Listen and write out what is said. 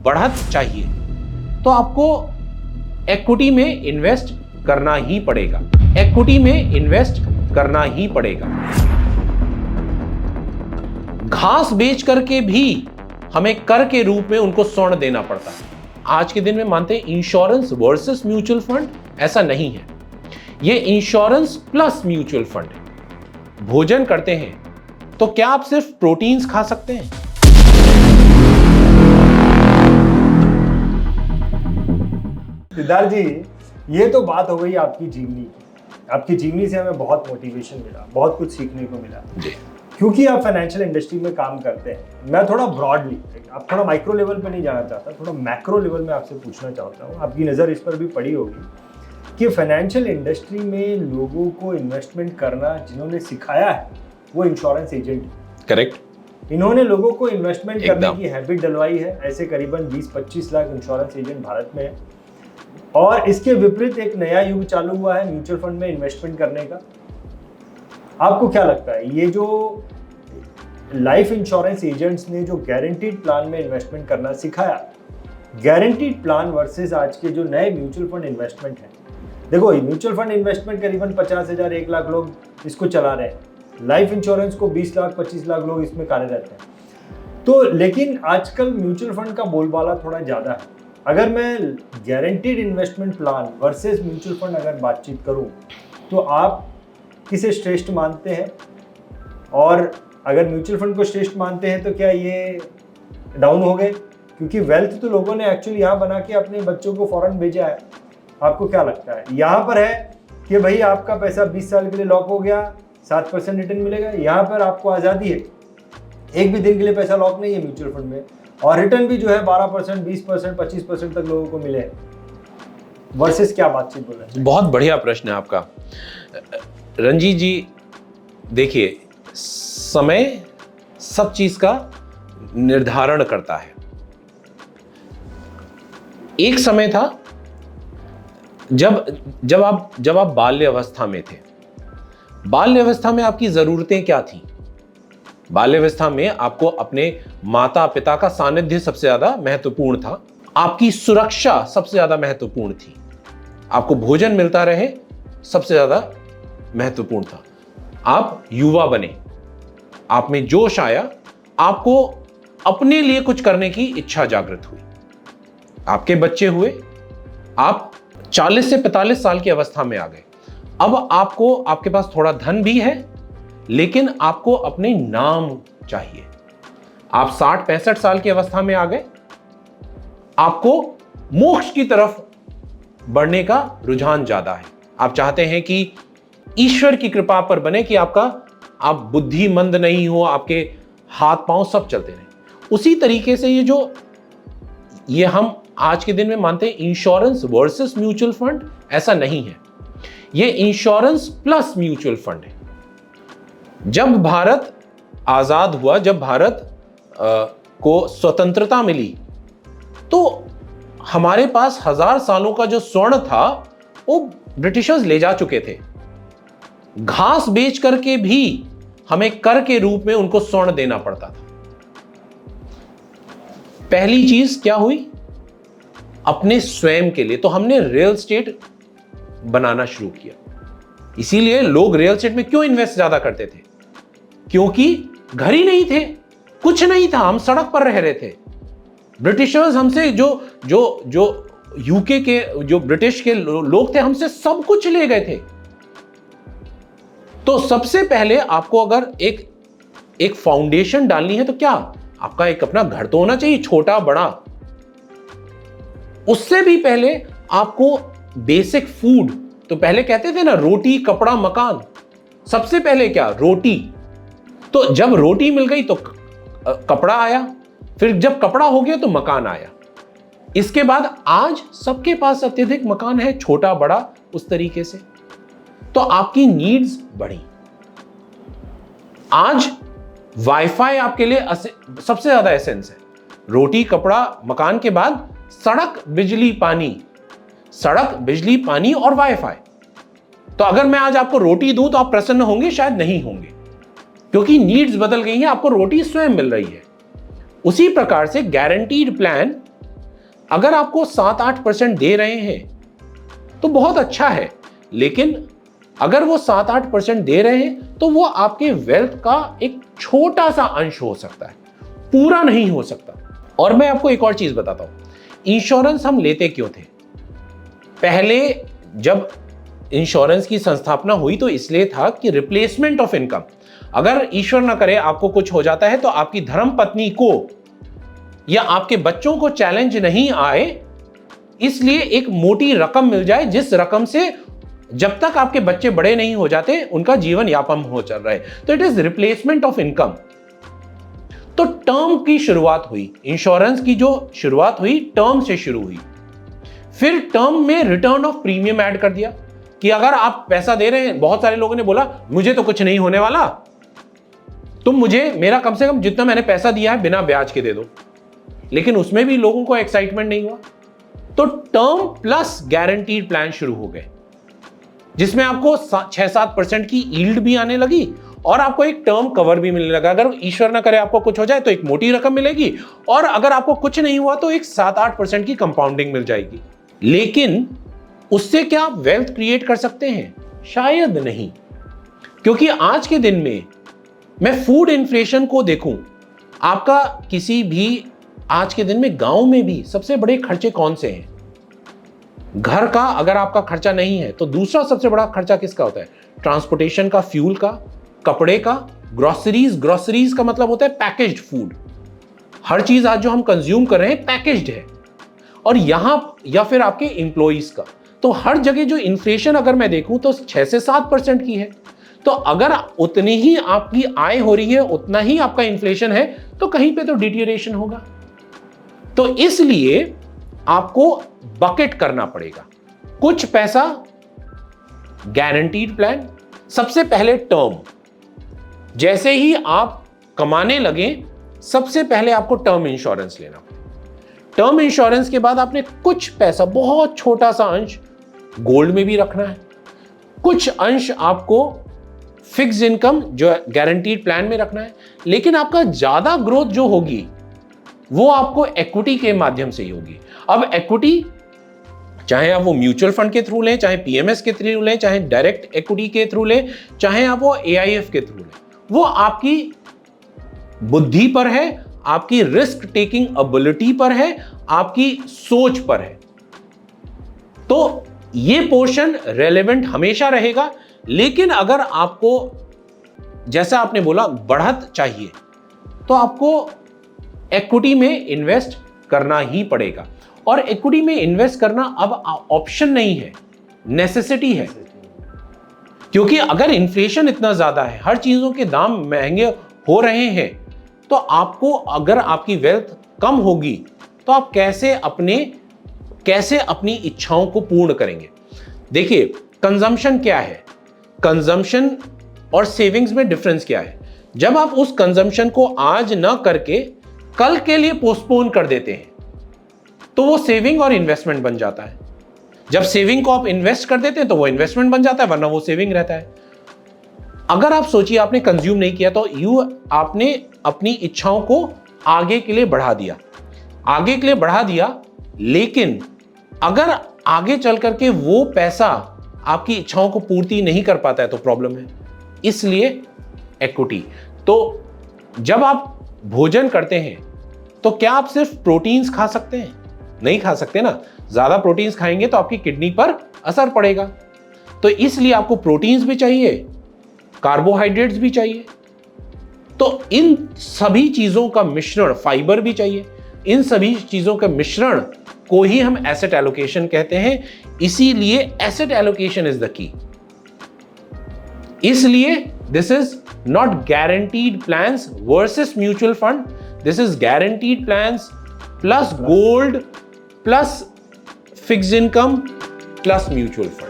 बढ़त चाहिए तो आपको इक्विटी में इन्वेस्ट करना ही पड़ेगा। इक्विटी में इन्वेस्ट करना ही पड़ेगा। घास बेच करके भी हमें कर के रूप में उनको स्वर्ण देना पड़ता है। आज के दिन में मानते हैं इंश्योरेंस वर्सेस म्यूचुअल फंड, ऐसा नहीं है। ये इंश्योरेंस प्लस म्यूचुअल फंड है। भोजन करते हैं तो क्या आप सिर्फ प्रोटीन्स खा सकते हैं? सिद्धार्थ जी, ये तो बात हो गई आपकी जीवनी की। आपकी जीवनी से हमें बहुत मोटिवेशन मिला, बहुत कुछ सीखने को मिला जी। क्योंकि आप फाइनेंशियल इंडस्ट्री में काम करते हैं। मैं थोड़ा ब्रॉडली, आप थोड़ा माइक्रो लेवल पे नहीं जाना चाहता, थोड़ा मैक्रो लेवल में आपसे पूछना चाहता हूँ। आपकी नज़र इस पर भी पड़ी होगी कि फाइनेंशियल इंडस्ट्री में लोगों को इन्वेस्टमेंट करना जिन्होंने सिखाया है वो इंश्योरेंस एजेंट। करेक्ट। इन्होंने लोगों को इन्वेस्टमेंट करने की हैबिट डलवाई है। ऐसे करीबन 20-25 लाख इंश्योरेंस एजेंट भारत में है। और इसके विपरीत एक नया युग चालू हुआ है म्यूचुअल फंड में इन्वेस्टमेंट करने का। आपको क्या लगता है, ये जो लाइफ इंश्योरेंस एजेंट्स ने जो गारंटीड प्लान में इन्वेस्टमेंट करना सिखाया, गारंटीड प्लान वर्सेस आज के जो नए म्यूचुअल फंड इन्वेस्टमेंट है, देखो म्यूचुअल फंड इन्वेस्टमेंट करीबन 50,000 1 लाख लोग इसको चला रहे हैं। लाइफ इंश्योरेंस को 20 लाख 25 लाख लोग इसमें कार्यरत हैं। तो लेकिन आजकल म्यूचुअल फंड का बोलबाला थोड़ा ज़्यादा है। अगर मैं guaranteed investment plan versus mutual fund अगर बातचीत करूं तो आप किसे श्रेष्ठ मानते हैं? और अगर म्यूचुअल फंड को श्रेष्ठ मानते हैं तो क्या ये डाउन हो गए? क्योंकि वेल्थ तो लोगों ने एक्चुअली यहाँ बना के अपने बच्चों को फॉरेन भेजा है। आपको क्या लगता है? यहाँ पर है कि भाई आपका पैसा 20 साल के लिए लॉक हो गया, 7% रिटर्न मिलेगा। यहाँ पर आपको आज़ादी है, एक भी दिन के लिए पैसा लॉक नहीं है म्यूचुअल फंड में, और रिटर्न भी जो है 12%, 20%, 25% तक लोगों को मिले। वर्सेस क्या बातचीत बोल रहे हैं? बहुत बढ़िया प्रश्न है आपका रंजीत जी। देखिए, समय सब चीज का निर्धारण करता है। एक समय था जब आप बाल्य अवस्था में थे। बाल्य अवस्था में आपकी जरूरतें क्या थी? बाल्य अवस्था में आपको अपने माता पिता का सानिध्य सबसे ज्यादा महत्वपूर्ण था। आपकी सुरक्षा सबसे ज्यादा महत्वपूर्ण थी। आपको भोजन मिलता रहे सबसे ज्यादा महत्वपूर्ण था। आप युवा बने, आप में जोश आया, आपको अपने लिए कुछ करने की इच्छा जागृत हुई। आपके बच्चे हुए, आप 40 से 45 साल की अवस्था में आ गए। अब आपके पास थोड़ा धन भी है, लेकिन आपको अपने नाम चाहिए। आप 60-65 साल की अवस्था में आ गए। आपको मोक्ष की तरफ बढ़ने का रुझान ज्यादा है। आप चाहते हैं कि ईश्वर की कृपा पर बने कि आप बुद्धिमंद नहीं हो, आपके हाथ पांव सब चलते रहे। उसी तरीके से ये हम आज के दिन में मानते हैं इंश्योरेंस वर्सेस म्यूचुअल फंड, ऐसा नहीं है। ये इंश्योरेंस प्लस म्यूचुअल फंड है। जब भारत आजाद हुआ, जब भारत को स्वतंत्रता मिली, तो हमारे पास 1000 सालों का जो स्वर्ण था वो ब्रिटिशर्स ले जा चुके थे। घास बेच करके भी हमें कर के रूप में उनको स्वर्ण देना पड़ता था। पहली चीज क्या हुई? अपने स्वयं के लिए तो हमने रियल एस्टेट बनाना शुरू किया। इसीलिए लोग रियल एस्टेट में क्यों इन्वेस्ट ज्यादा करते थे? क्योंकि घर ही नहीं थे, कुछ नहीं था, हम सड़क पर रह रहे थे। ब्रिटिशर्स हमसे जो यूके के जो ब्रिटिश के लोग थे, हमसे सब कुछ ले गए थे। तो सबसे पहले आपको अगर एक फाउंडेशन डालनी है तो क्या आपका एक अपना घर तो होना चाहिए, छोटा बड़ा। उससे भी पहले आपको बेसिक फूड, तो पहले कहते थे ना रोटी कपड़ा मकान, सबसे पहले क्या? रोटी। तो जब रोटी मिल गई तो कपड़ा आया, फिर जब कपड़ा हो गया तो मकान आया। इसके बाद आज सबके पास अत्यधिक मकान है, छोटा बड़ा उस तरीके से, तो आपकी नीड्स बढ़ी। आज वाईफाई आपके लिए सबसे ज्यादा एसेंस है। रोटी कपड़ा मकान के बाद सड़क बिजली पानी, सड़क बिजली पानी और वाईफाई। तो अगर मैं आज आपको रोटी दूं तो आप प्रसन्न होंगे? शायद नहीं होंगे, क्योंकि नीड्स बदल गई हैं, आपको रोटी स्वयं मिल रही है। उसी प्रकार से गारंटीड प्लान अगर आपको 7-8% दे रहे हैं तो बहुत अच्छा है, लेकिन अगर वो 7-8% दे रहे हैं तो वो आपके वेल्थ का एक छोटा सा अंश हो सकता है, पूरा नहीं हो सकता। और मैं आपको एक और चीज बताता हूं, इंश्योरेंस हम लेते क्यों थे? पहले जब इंश्योरेंस की संस्थापना हुई तो इसलिए था कि रिप्लेसमेंट ऑफ इनकम, अगर ईश्वर ना करे आपको कुछ हो जाता है तो आपकी धर्मपत्नी को या आपके बच्चों को चैलेंज नहीं आए, इसलिए एक मोटी रकम मिल जाए जिस रकम से जब तक आपके बच्चे बड़े नहीं हो जाते उनका जीवन यापन हो चल रहा है। तो it is replacement of income. तो टर्म की शुरुआत हुई, इंश्योरेंस की जो शुरुआत हुई टर्म से शुरू हुई। फिर टर्म में रिटर्न ऑफ प्रीमियम ऐड कर दिया कि अगर आप पैसा दे रहे हैं, बहुत सारे लोगों ने बोला मुझे तो कुछ नहीं होने वाला, तुम मुझे मेरा कम से कम जितना मैंने पैसा दिया है बिना ब्याज के दे दो, लेकिन उसमें भी लोगों को एक्साइटमेंट नहीं हुआ। तो टर्म प्लस गारंटीड प्लान शुरू हो गए, जिसमें आपको 6-7% की यील्ड भी आने लगी और आपको एक टर्म कवर भी मिलने लगा। अगर ईश्वर ना करे आपको कुछ हो जाए तो एक मोटी रकम मिलेगी, और अगर आपको कुछ नहीं हुआ तो एक 7-8% की कंपाउंडिंग मिल जाएगी। लेकिन उससे क्या आप वेल्थ क्रिएट कर सकते हैं? शायद नहीं, क्योंकि आज के दिन में मैं फूड इन्फ्लेशन को देखूं, आपका किसी भी आज के दिन में गांव में भी सबसे बड़े खर्चे कौन से हैं? घर का अगर आपका खर्चा नहीं है तो दूसरा सबसे बड़ा खर्चा किसका होता है? ट्रांसपोर्टेशन का, फ्यूल का, कपड़े का, ग्रोसरीज। ग्रोसरीज का मतलब होता है पैकेज्ड फूड। हर चीज आज जो हम कंज्यूम कर रहे हैं पैकेज्ड है। और यहां या फिर आपके एम्प्लॉइज का, तो हर जगह जो इन्फ्लेशन अगर मैं देखूं तो 6 से 7% की है। तो अगर उतनी ही आपकी आय हो रही है, उतना ही आपका इन्फ्लेशन है, तो कहीं पे तो डिटीरिएशन होगा। तो इसलिए आपको बकेट करना पड़ेगा। कुछ पैसा गारंटीड प्लान, सबसे पहले टर्म। जैसे ही आप कमाने लगे सबसे पहले आपको टर्म इंश्योरेंस लेना पड़ेगा। टर्म इंश्योरेंस के बाद आपने कुछ पैसा, बहुत छोटा सा अंश गोल्ड में भी रखना है, कुछ अंश आपको फिक्स इनकम जो गारंटीड प्लान में रखना है। लेकिन आपका ज्यादा ग्रोथ जो होगी वो आपको इक्विटी के माध्यम से ही होगी। अब इक्विटी चाहे आप वो म्यूचुअल फंड के थ्रू लें, चाहे पीएमएस के थ्रू लें, चाहे डायरेक्ट इक्विटी के थ्रू लें, चाहे आप वो एआईएफ के थ्रू लें, वो आपकी बुद्धि पर है, आपकी रिस्क टेकिंग एबिलिटी पर है, आपकी सोच पर है। तो ये पोर्शन रेलेवेंट हमेशा रहेगा। लेकिन अगर आपको, जैसा आपने बोला, बढ़त चाहिए तो आपको इक्विटी में इन्वेस्ट करना ही पड़ेगा। और इक्विटी में इन्वेस्ट करना अब ऑप्शन नहीं है, नेसेसिटी है। क्योंकि अगर इन्फ्लेशन इतना ज्यादा है, हर चीजों के दाम महंगे हो रहे हैं, तो आपको, अगर आपकी वेल्थ कम होगी तो आप कैसे अपनी इच्छाओं को पूर्ण करेंगे? देखिए, कंजम्पशन क्या है, कंजम्पशन और सेविंग्स में डिफरेंस क्या है? जब आप उस कंजम्पशन को आज ना करके कल के लिए पोस्टपोन कर देते हैं तो वो सेविंग और इन्वेस्टमेंट बन जाता है। जब सेविंग को आप इन्वेस्ट कर देते हैं तो वो इन्वेस्टमेंट बन जाता है, वरना वो सेविंग रहता है। अगर आप सोचिए आपने कंज्यूम नहीं किया तो आपने अपनी इच्छाओं को आगे के लिए बढ़ा दिया, लेकिन अगर आगे चल करके वो पैसा आपकी इच्छाओं को पूर्ति नहीं कर पाता है तो प्रॉब्लम है। इसलिए इक्विटी। तो जब आप भोजन करते हैं तो क्या आप सिर्फ प्रोटीन्स खा सकते हैं? नहीं खा सकते ना। ज्यादा प्रोटीन्स खाएंगे तो आपकी किडनी पर असर पड़ेगा। तो इसलिए आपको प्रोटीन्स भी चाहिए, कार्बोहाइड्रेट्स भी चाहिए। तो इन सभी चीजों का मिश्रण, फाइबर भी चाहिए, इन सभी चीजों का मिश्रण को ही हम एसेट एलोकेशन कहते हैं। इसीलिए asset allocation is the key. इसलिए this is not guaranteed plans versus mutual fund, this is guaranteed plans plus gold plus fixed income plus mutual fund.